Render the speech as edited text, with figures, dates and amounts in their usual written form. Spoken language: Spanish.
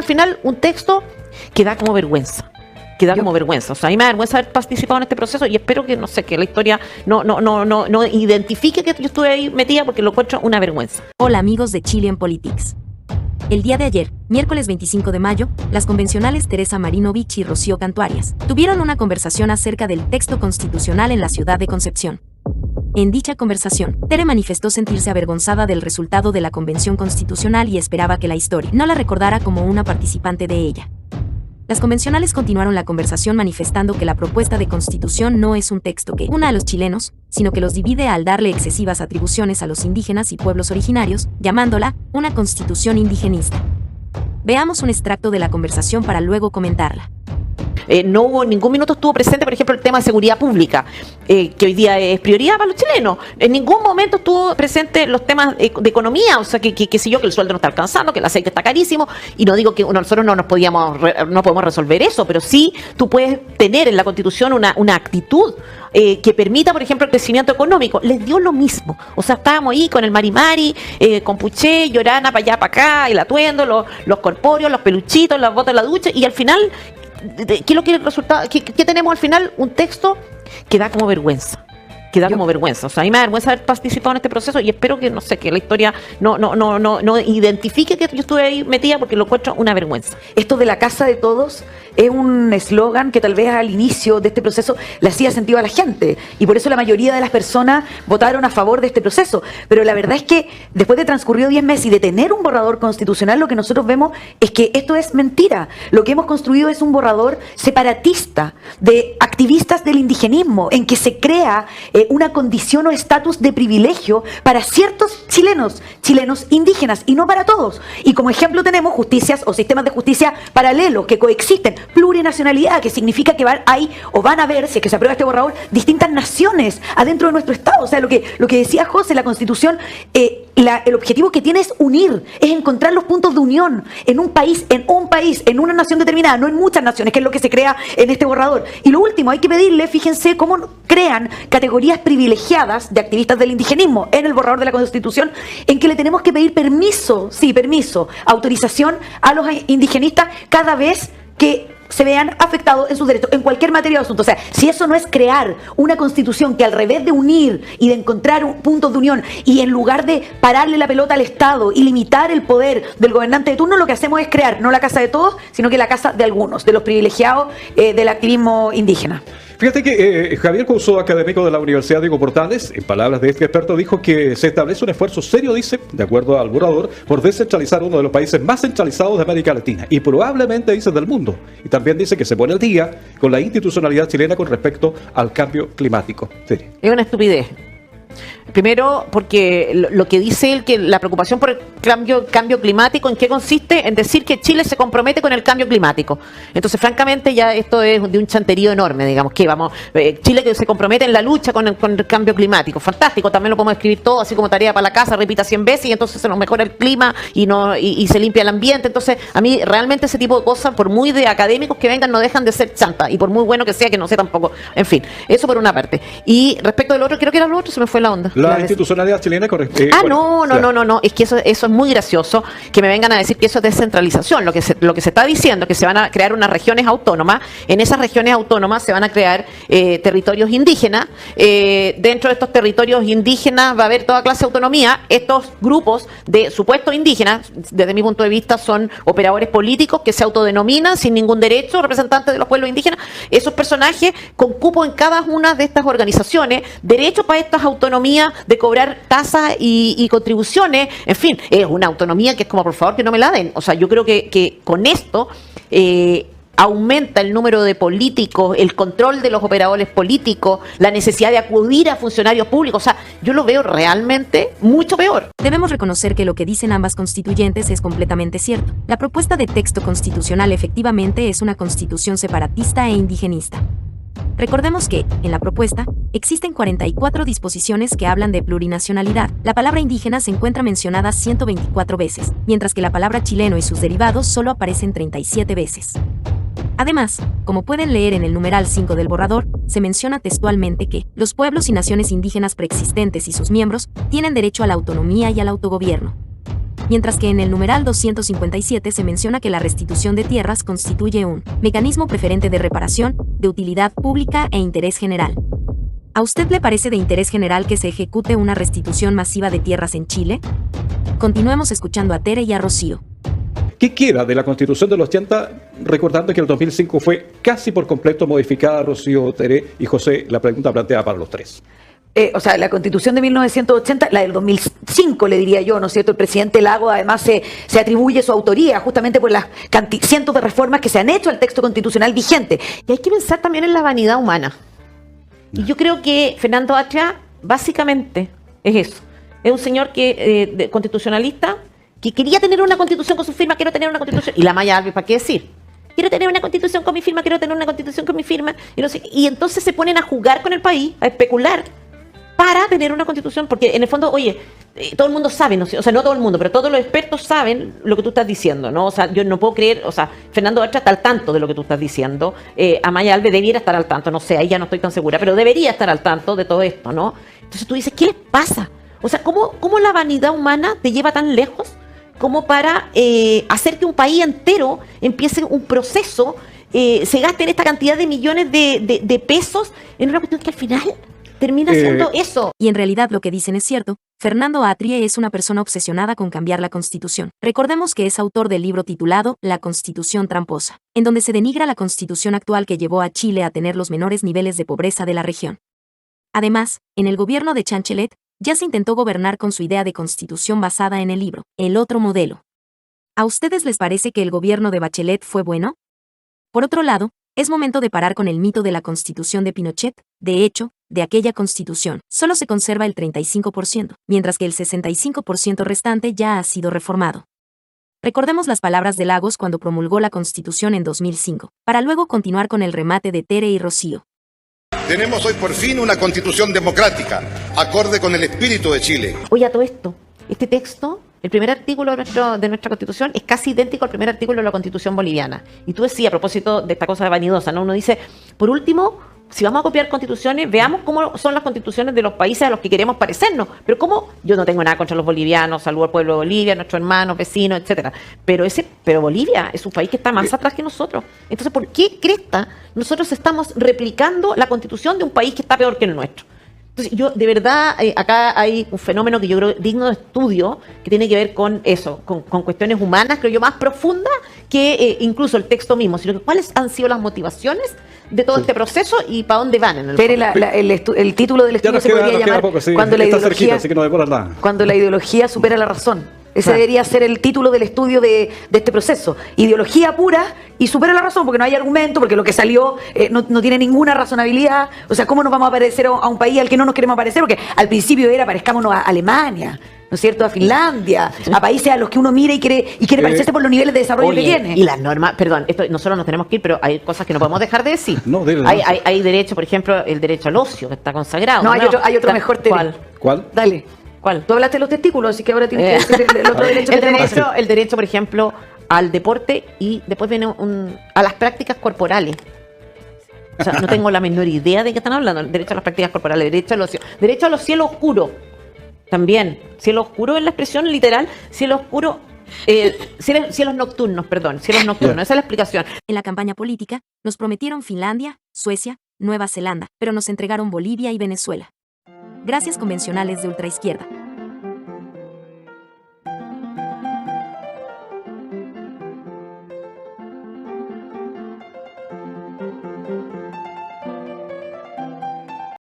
al final un texto que da como vergüenza. O sea, a mí me da vergüenza haber participado en este proceso y espero que, no sé, que la historia no identifique que yo estuve ahí metida porque lo encuentro una vergüenza. Hola amigos de Chile en Politics. El día de ayer, miércoles 25 de mayo, las convencionales Teresa Marinovich y Rocío Cantuarias tuvieron una conversación acerca del texto constitucional en la ciudad de Concepción. En dicha conversación, Tere manifestó sentirse avergonzada del resultado de la Convención Constitucional y esperaba que la historia no la recordara como una participante de ella. Las convencionales continuaron la conversación manifestando que la propuesta de constitución no es un texto que una a los chilenos, sino que los divide al darle excesivas atribuciones a los indígenas y pueblos originarios, llamándola una constitución indigenista. Veamos un extracto de la conversación para luego comentarla. No hubo ningún minuto estuvo presente, por ejemplo, el tema de seguridad pública, que hoy día es prioridad para los chilenos. En ningún momento estuvo presente los temas de economía, o sea, que el sueldo no está alcanzando, que el aceite está carísimo, y no digo que nosotros no podemos resolver eso, pero sí tú puedes tener en la Constitución una actitud que permita, por ejemplo, el crecimiento económico. Les dio lo mismo, o sea, estábamos ahí con el Mari, con Puché, Llorana, para allá, para acá, el atuendo, los corpóreos, los peluchitos, las botas de la ducha, y al final, ¿qué es lo que resulta? ¿Qué tenemos al final? Un texto que da como vergüenza. O sea, a mí me da vergüenza haber participado en este proceso y espero que, no sé, que la historia no identifique que yo estuve ahí metida porque lo encuentro una vergüenza. Esto de la casa de todos es un eslogan que tal vez al inicio de este proceso le hacía sentido a la gente y por eso la mayoría de las personas votaron a favor de este proceso. Pero la verdad es que después de transcurrido 10 meses y de tener un borrador constitucional, lo que nosotros vemos es que esto es mentira. Lo que hemos construido es un borrador separatista de activistas del indigenismo, en que se crea una condición o estatus de privilegio para ciertos chilenos indígenas y no para todos. Y como ejemplo tenemos justicias o sistemas de justicia paralelos que coexisten, plurinacionalidad, que significa que van a haber, si es que se aprueba este borrador, distintas naciones adentro de nuestro Estado. O sea, lo que decía José, la Constitución, el objetivo que tiene es unir, es encontrar los puntos de unión en un país, en una nación determinada, no en muchas naciones, que es lo que se crea en este borrador. Y lo último, hay que pedirle, fíjense cómo crean categorías privilegiadas de activistas del indigenismo en el borrador de la Constitución, en que le tenemos que pedir permiso, autorización a los indigenistas cada vez que se vean afectados en sus derechos, en cualquier materia o asunto. O sea, si eso no es crear una Constitución que al revés de unir y de encontrar un punto de unión y en lugar de pararle la pelota al Estado y limitar el poder del gobernante de turno, lo que hacemos es crear no la casa de todos, sino que la casa de algunos, de los privilegiados del activismo indígena. Fíjate que Javier Couso, académico de la Universidad Diego Portales, en palabras de este experto, dijo que se establece un esfuerzo serio, dice, de acuerdo al borrador, por descentralizar uno de los países más centralizados de América Latina y probablemente, dice, del mundo. Y también dice que se pone al día con la institucionalidad chilena con respecto al cambio climático. Sí. Es una estupidez. Primero, porque lo que dice él, que la preocupación por el cambio climático, ¿en qué consiste? En decir que Chile se compromete con el cambio climático. Entonces, francamente, ya esto es de un chanterío enorme, digamos, que Chile que se compromete en la lucha con el cambio climático. Fantástico, también lo podemos escribir todo, así como tarea para la casa, repita 100 veces y entonces se nos mejora el clima y se limpia el ambiente. Entonces, a mí realmente ese tipo de cosas, por muy de académicos que vengan, no dejan de ser chanta, y por muy bueno que sea, que no sé tampoco. En fin, eso por una parte. Y respecto del otro, creo que era lo otro, se me fue la onda. La institucionalidad chilena corresponde. No, es que eso es muy gracioso que me vengan a decir que eso es descentralización. Lo que se está diciendo es que se van a crear unas regiones autónomas. En esas regiones autónomas se van a crear territorios indígenas. Dentro de estos territorios indígenas va a haber toda clase de autonomía. Estos grupos de supuestos indígenas, desde mi punto de vista, son operadores políticos que se autodenominan sin ningún derecho, representantes de los pueblos indígenas. Esos personajes con cupo en cada una de estas organizaciones, derecho para estas autonomías de cobrar tasas y contribuciones, en fin, es una autonomía que es como, por favor, que no me la den. O sea, yo creo que con esto aumenta el número de políticos, el control de los operadores políticos, la necesidad de acudir a funcionarios públicos. O sea, yo lo veo realmente mucho peor. Debemos reconocer que lo que dicen ambas constituyentes es completamente cierto. La propuesta de texto constitucional efectivamente es una constitución separatista e indigenista. Recordemos que, en la propuesta, existen 44 disposiciones que hablan de plurinacionalidad. La palabra indígena se encuentra mencionada 124 veces, mientras que la palabra chileno y sus derivados solo aparecen 37 veces. Además, como pueden leer en el numeral 5 del borrador, se menciona textualmente que los pueblos y naciones indígenas preexistentes y sus miembros tienen derecho a la autonomía y al autogobierno. mientras que en el numeral 257 se menciona que la restitución de tierras constituye un mecanismo preferente de reparación, de utilidad pública e interés general. ¿A usted le parece de interés general que se ejecute una restitución masiva de tierras en Chile? Continuemos escuchando a Tere y a Rocío. ¿Qué queda de la Constitución de los 80? Recordando que el 2005 fue casi por completo modificada, Rocío, Tere y José, la pregunta planteada para los tres. O sea, la Constitución de 1980, la del 2005, le diría yo, ¿no es cierto? El presidente Lago además se atribuye su autoría justamente por las cientos de reformas que se han hecho al texto constitucional vigente. Y hay que pensar también en la vanidad humana. Y yo creo que Fernando Atria básicamente es eso. Es un señor que constitucionalista que quería tener una constitución con su firma, quiero tener una constitución. Y la Maya Alves, ¿para qué decir? Quiero tener una constitución con mi firma, quiero tener una constitución con mi firma. Y, no sé, y entonces se ponen a jugar con el país, a especular para tener una constitución, porque en el fondo, oye, todo el mundo sabe, ¿no? O sea, no todo el mundo, pero todos los expertos saben lo que tú estás diciendo, ¿no? O sea, yo no puedo creer, o sea, Fernando Atria está al tanto de lo que tú estás diciendo, Amaya Alves debiera estar al tanto, no sé, ahí ya no estoy tan segura, pero debería estar al tanto de todo esto, ¿no? Entonces tú dices, ¿qué les pasa? O sea, ¿cómo la vanidad humana te lleva tan lejos como para hacer que un país entero empiece un proceso, se gasten esta cantidad de millones de pesos en una cuestión que al final termina siendo eso? Y en realidad lo que dicen es cierto. Fernando Atria es una persona obsesionada con cambiar la Constitución. Recordemos que es autor del libro titulado La Constitución Tramposa, en donde se denigra la Constitución actual que llevó a Chile a tener los menores niveles de pobreza de la región. Además, en el gobierno de Chanchelet, ya se intentó gobernar con su idea de constitución basada en el libro, El Otro Modelo. ¿A ustedes les parece que el gobierno de Bachelet fue bueno? Por otro lado, es momento de parar con el mito de la constitución de Pinochet. De hecho, de aquella constitución, solo se conserva el 35%, mientras que el 65% restante ya ha sido reformado. Recordemos las palabras de Lagos cuando promulgó la Constitución en 2005, para luego continuar con el remate de Tere y Rocío. Tenemos hoy por fin una constitución democrática, acorde con el espíritu de Chile. Oye, a todo esto, este texto, el primer artículo de nuestra Constitución es casi idéntico al primer artículo de la Constitución boliviana. Y tú decías, a propósito de esta cosa vanidosa, ¿no? Uno dice, por último, si vamos a copiar constituciones, veamos cómo son las constituciones de los países a los que queremos parecernos. Pero cómo, yo no tengo nada contra los bolivianos, saludo al pueblo de Bolivia, nuestros hermanos, vecinos, etcétera. Pero Bolivia es un país que está más atrás que nosotros. Entonces, ¿por qué cresta nosotros estamos replicando la constitución de un país que está peor que el nuestro? Entonces, yo, de verdad, acá hay un fenómeno que yo creo digno de estudio, que tiene que ver con eso, con cuestiones humanas, creo yo, más profundas que incluso el texto mismo, sino que cuáles han sido las motivaciones de todo este proceso y para dónde van en el Tere, el título del estudio se podría llamar poco, sí, cuando, la está ideología, cerquita, así que no demora nada. Cuando la ideología supera la razón. Ese Claro. debería ser el título del estudio de este proceso. Ideología pura y supera la razón, porque no hay argumento, porque lo que salió no tiene ninguna razonabilidad. O sea, ¿cómo nos vamos a parecer a un país al que no nos queremos parecer? Porque al principio era parezcámonos a Alemania, ¿no es cierto? A Finlandia, a países a los que uno mira y quiere parecerse por los niveles de desarrollo que tiene. Y las normas, perdón, esto nosotros nos tenemos que ir, pero hay cosas que no podemos dejar de decir. No, dele, hay derecho, por ejemplo, el derecho al ocio, que está consagrado. No, hay otro mejor, Tere. ¿Cuál? Dale. ¿Cuál? Tú hablaste de los testículos, así que ahora tienes que decir el otro derecho que tenemos. El derecho, por ejemplo, al deporte y después viene a las prácticas corporales. O sea, no tengo la menor idea de qué están hablando. El derecho a las prácticas corporales, derecho al ocio. Derecho a los cielos oscuros. También. Cielo oscuro es la expresión literal. Cielo oscuro. Cielos nocturnos, perdón. Cielos nocturnos. Esa es la explicación. En la campaña política, nos prometieron Finlandia, Suecia, Nueva Zelanda, pero nos entregaron Bolivia y Venezuela. Gracias convencionales de ultraizquierda.